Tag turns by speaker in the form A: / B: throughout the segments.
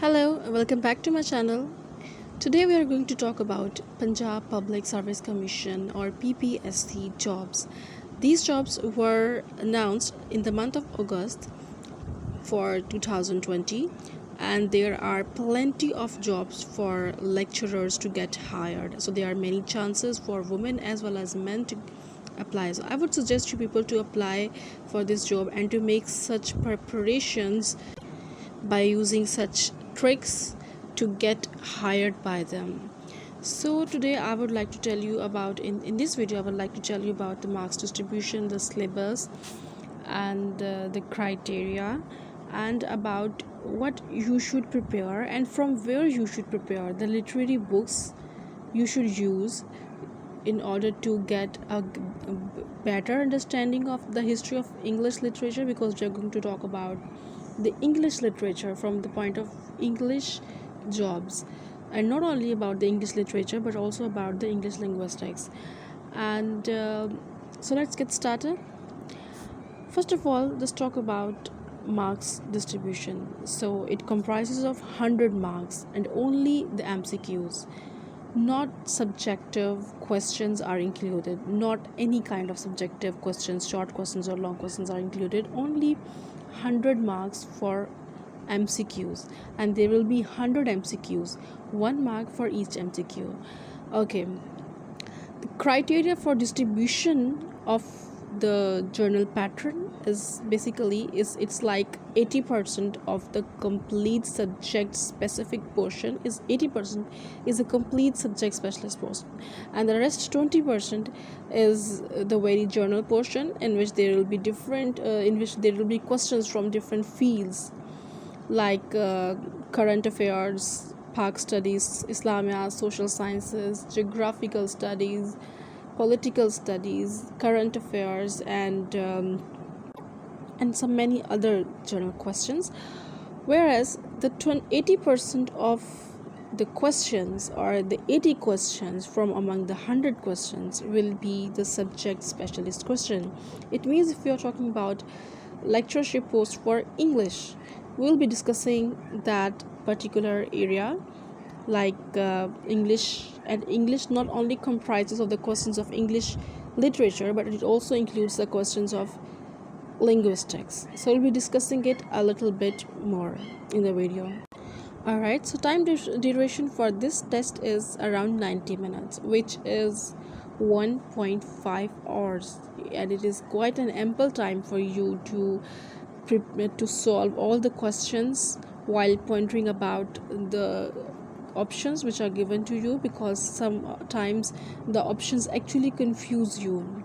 A: Hello, welcome back to my channel. Today we are going to talk about Punjab Public Service Commission or PPSC jobs. These jobs were announced in the month of August for 2020, and there are plenty of jobs for lecturers to get hired. So there are many chances for women as well as men to apply. So I would suggest you people to apply for this job and to make such preparations by using such tricks to get hired by them. So today I would like to tell you about in this video I would like to tell you about the marks distribution, the syllabus, and the criteria, and about what you should prepare and from where you should prepare, the literary books you should use in order to get a better understanding of the history of English literature, because we are going to talk about the English literature from the point of English jobs, and not only about the English literature but also about the English linguistics. And so let's get started. First of all, let's talk about marks distribution. So it comprises of 100 marks and only the MCQs. Not subjective questions are included. Not any kind of subjective questions, short questions or long questions are included. Only 100 marks for MCQs, and there will be 100 MCQs, 1 mark for each MCQ. Okay, the criteria for distribution of the journal pattern is basically it's like 80% of the complete subject specific portion is 80% is a complete subject specialist portion, and the rest 20% is the very journal portion, in which there will be different in which there will be questions from different fields like current affairs, Pak studies, Islamia, social sciences, geographical studies, political studies, current affairs, and some many other journal questions. Whereas the 80% of the questions, or the 80 questions from among the 100 questions, will be the subject specialist question. It means if we are talking about lecturership post for English, we'll be discussing that particular area, like English. And English not only comprises of the questions of English literature, but it also includes the questions of linguistics. So we'll be discussing it a little bit more in the video. Alright, so time duration for this test is around 90 minutes, which is 1.5 hours, and it is quite an ample time for you to solve all the questions while pondering about the options which are given to you, because sometimes the options actually confuse you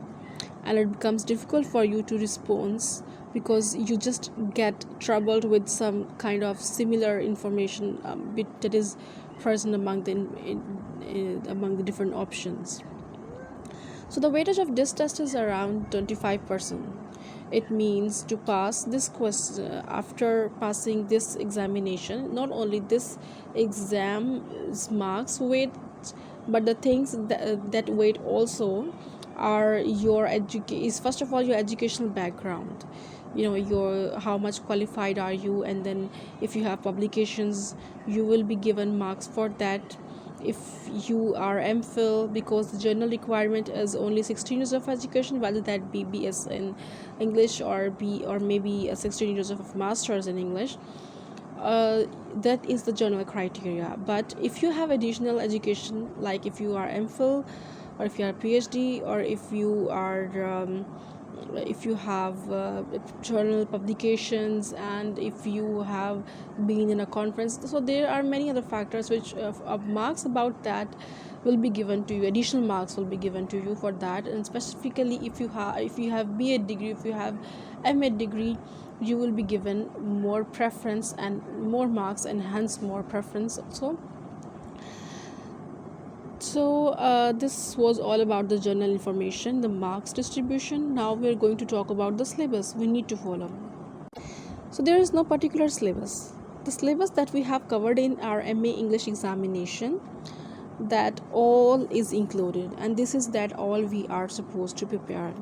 A: and it becomes difficult for you to respond, because you just get troubled with some kind of similar information that is present among the different options. So the weightage of this test is around 25%. It means to pass this question, after passing this examination, not only this exam's marks weight, but the things that weight also are is first of all your educational background, your how much qualified are you, and then if you have publications you will be given marks for that. If you are MPhil, because the journal requirement is only 16 years of education, whether that be BS in English or maybe 16 years of masters in English, that is the general criteria. But if you have additional education, like if you are MPhil, or if you are PhD, or if you have journal publications, and if you have been in a conference, so there are many other factors which marks about that will be given to you. Additional marks will be given to you for that. And specifically if you have BA degree, if you have MA degree, you will be given more preference and more marks, and hence more preference also. So this was all about the journal information, the marks distribution. Now we're going to talk about the syllabus we need to follow. So there is no particular syllabus. The syllabus that we have covered in our MA English examination, that all is included, and this is that all we are supposed to prepare,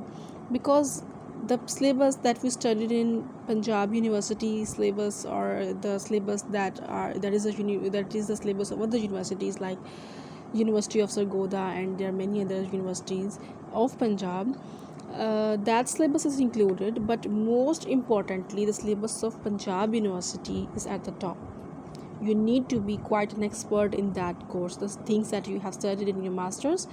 A: because The syllabus that we studied in Punjab University syllabus, or the syllabus that is the syllabus of other universities like University of Sargodha, and there are many other universities of Punjab. That syllabus is included, but most importantly, the syllabus of Punjab University is at the top. You need to be quite an expert in that course. The things that you have studied in your masters,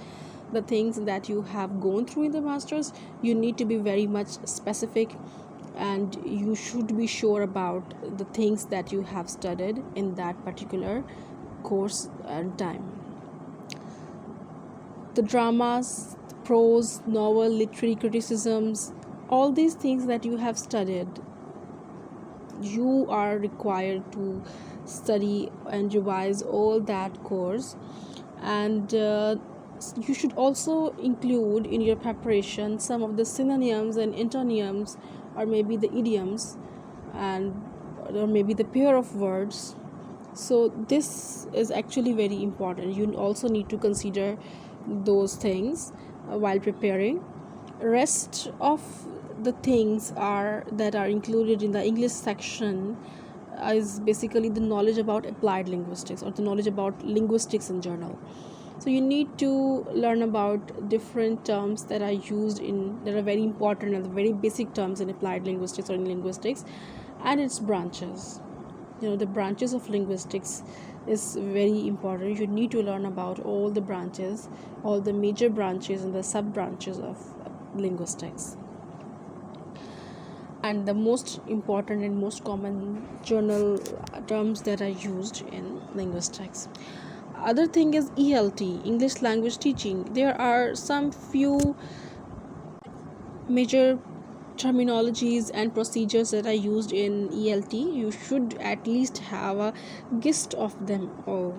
A: the things that you have gone through in the masters, you need to be very much specific, and you should be sure about the things that you have studied in that particular course and time. The dramas, prose, novel, literary criticisms, all these things that you have studied, you are required to study and revise all that course. And you should also include in your preparation some of the synonyms and antonyms, or maybe the idioms, and or maybe the pair of words. So this is actually very important. You also need to consider those things while preparing. Rest of the things that are included in the English section is basically the knowledge about applied linguistics, or the knowledge about linguistics in general. So you need to learn about different terms that are very important and very basic terms in applied linguistics or in linguistics, and its branches. The branches of linguistics is very important. You need to learn about all the branches, all the major branches and the sub branches of linguistics. And the most important and most common journal terms that are used in linguistics. Other thing is ELT, English language teaching. There are some few major terminologies and procedures that are used in ELT. You should at least have a gist of them all.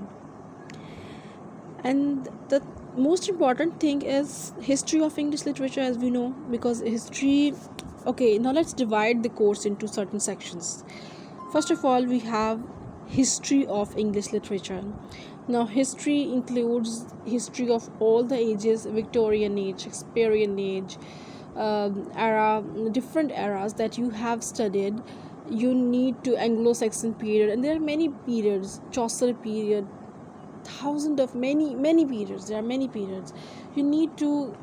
A: And the most important thing is history of English literature, as we know, because history. Okay, now let's divide the course into certain sections. First of all, we have history of English literature. Now, history includes history of all the ages: Victorian age, Shakespearean age, era, different eras that you have studied. You need to Anglo-Saxon period, and there are many periods, Chaucer period, many periods. There are many periods. You need to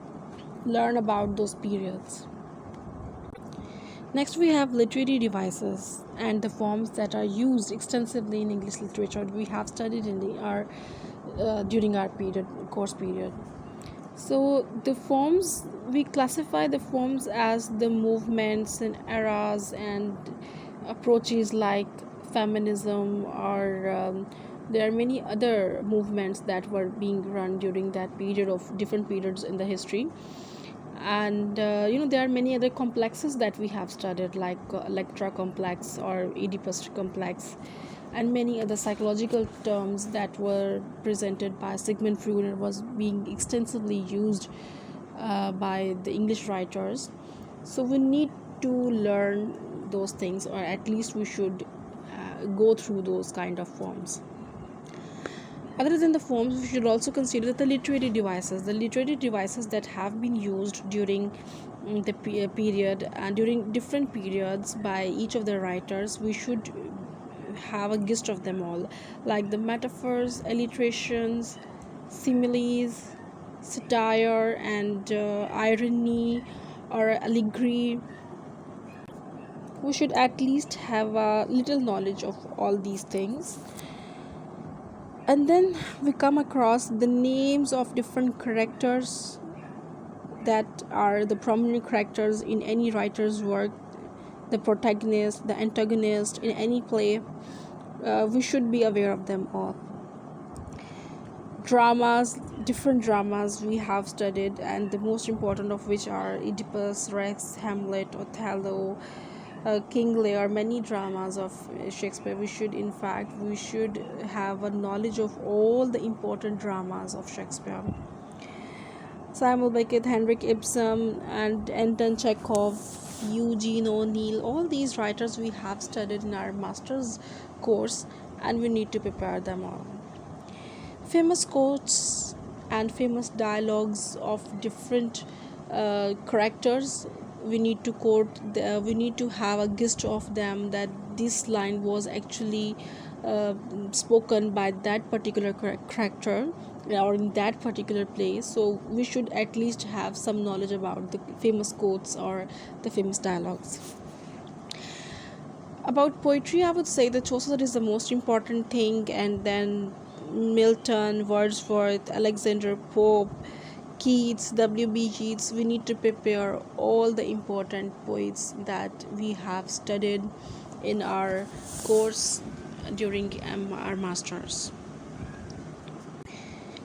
A: learn about those periods. Next, we have literary devices and the forms that are used extensively in English literature. We have studied during our course period. So the forms, we classify the forms as the movements and eras and approaches like feminism, or there are many other movements that were being run during that period of different periods in the history. And there are many other complexes that we have studied, like Electra complex or Oedipus complex, and many other psychological terms that were presented by Sigmund Freud and was being extensively used by the English writers. So we need to learn those things, or at least we should go through those kind of forms. Other than the forms, we should also consider the literary devices that have been used during the period and during different periods by each of the writers. We should have a gist of them all, like the metaphors, alliterations, similes, satire, and irony or allegory. We should at least have a little knowledge of all these things. And then we come across the names of different characters that are the prominent characters in any writer's work, the protagonist, the antagonist in any play. We should be aware of them all. Different dramas we have studied, and the most important of which are Oedipus, Rex, Hamlet, Othello, King Lear, many dramas of Shakespeare. We should have a knowledge of all the important dramas of Shakespeare. Samuel Beckett, Henrik Ibsen, and Anton Chekhov, Eugene O'Neill, all these writers we have studied in our master's course, and we need to prepare them all. Famous quotes and famous dialogues of different characters we need to we need to have a gist of them, that this line was actually spoken by that particular character or in that particular place. So we should at least have some knowledge about the famous quotes or the famous dialogues. About poetry, I would say the Chaucer is the most important thing, and then Milton, Wordsworth, Alexander Pope, Keats, W.B. Yeats. We need to prepare all the important poets that we have studied in our course during our masters.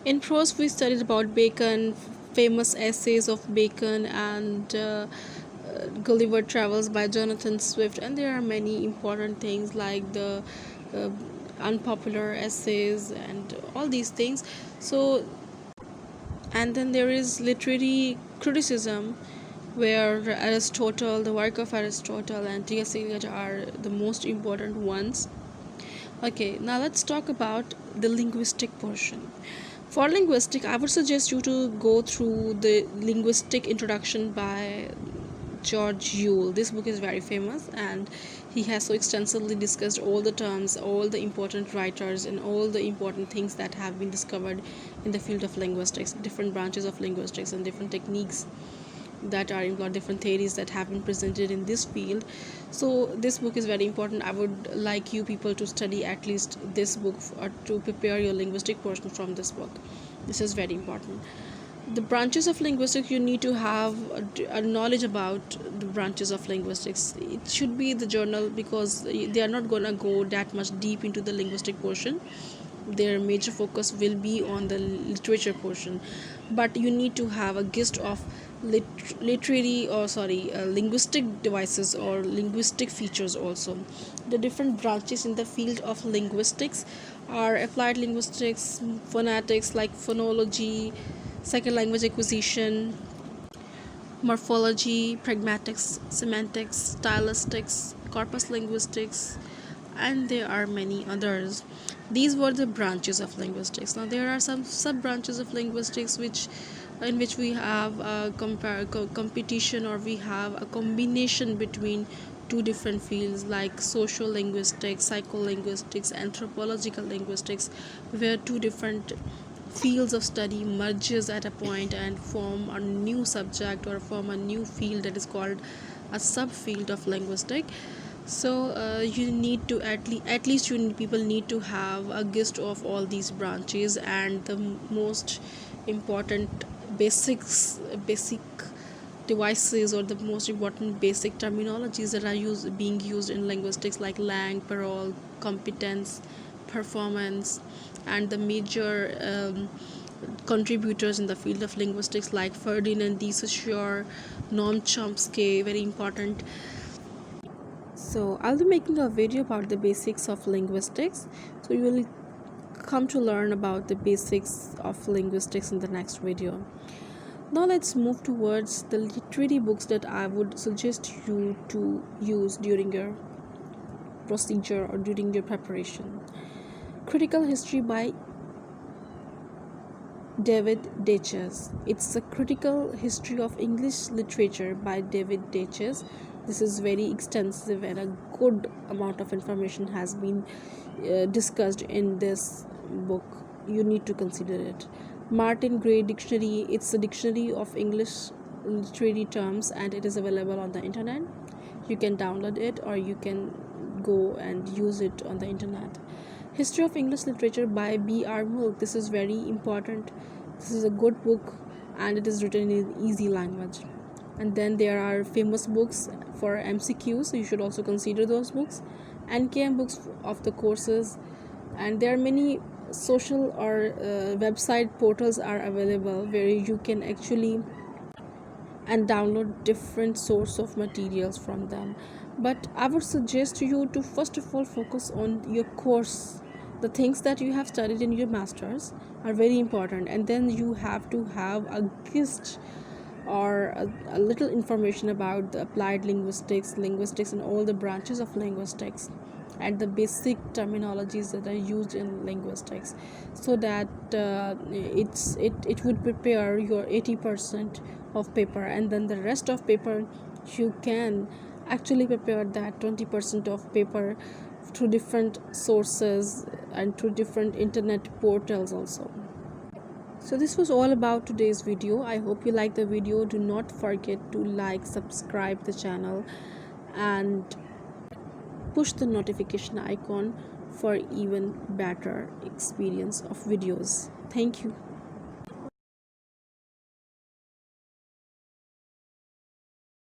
A: In prose, we studied about Bacon, famous essays of Bacon, and Gulliver Travels by Jonathan Swift, and there are many important things like the uh, unpopular essays and all these things. So, and then there is literary criticism, where Aristotle, the work of Aristotle and T.S. Eliot are the most important ones. Okay, now let's talk about the linguistic portion. For linguistic, I would suggest you to go through the linguistic introduction by George Yule. This book is very famous, and he has so extensively discussed all the terms, all the important writers, and all the important things that have been discovered in the field of linguistics, different branches of linguistics, and different techniques that are employed, different theories that have been presented in this field. So this book is very important. I would like you people to study at least this book or to prepare your linguistic portion from this book. This is very important. The branches of linguistics, you need to have a knowledge about the branches of linguistics. It should be the journal, because they are not gonna go that much deep into the linguistic portion. Their major focus will be on the literature portion, but you need to have a gist of linguistic devices or linguistic features also. The different branches in the field of linguistics are applied linguistics, phonetics like phonology, second language acquisition, morphology, pragmatics, semantics, stylistics, corpus linguistics, and there are many others. These were the branches of linguistics. Now there are some sub branches of linguistics in which we have a competition, or we have a combination between two different fields like social linguistics, psycholinguistics, anthropological linguistics, where two different fields of study merges at a point and form a new subject or form a new field that is called a subfield of linguistic. So you need to at least people need to have a gist of all these branches, and the most important basic devices, or the most important basic terminologies that are being used in linguistics, like lang, parole, competence, performance, and the major contributors in the field of linguistics like Ferdinand de Saussure, Noam Chomsky, very important. So I'll be making a video about the basics of linguistics, so you will come to learn about the basics of linguistics in the next video. Now let's move towards the literary books that I would suggest you to use during your procedure or during your preparation. Critical History by David Deutsches. It's a critical history of English literature by David Deutsches. This is very extensive, and a good amount of information has been discussed in this book. You need to consider it. Martin Gray Dictionary. It's a dictionary of English literary terms, and it is available on the internet. You can download it, or you can go and use it on the internet. History of English Literature by B.R. Milk. This is very important. This is a good book, and it is written in easy language. And then there are famous books for MCQ, so you should also consider those books. NKM books of the courses, and there are many social or website portals are available where you can actually and download different source of materials from them. But I would suggest you to first of all focus on your course. The things that you have studied in your masters are very important, and then you have to have a gist or a little information about the applied linguistics, and all the branches of linguistics, and the basic terminologies that are used in linguistics, so that it would prepare your 80% of paper, and then the rest of paper you can actually prepare that 20% of paper through different sources and through different internet portals also. So this was all about today's video. I hope you liked the video. Do not forget to like, subscribe the channel, and push the notification icon for even better experience of videos. Thank you.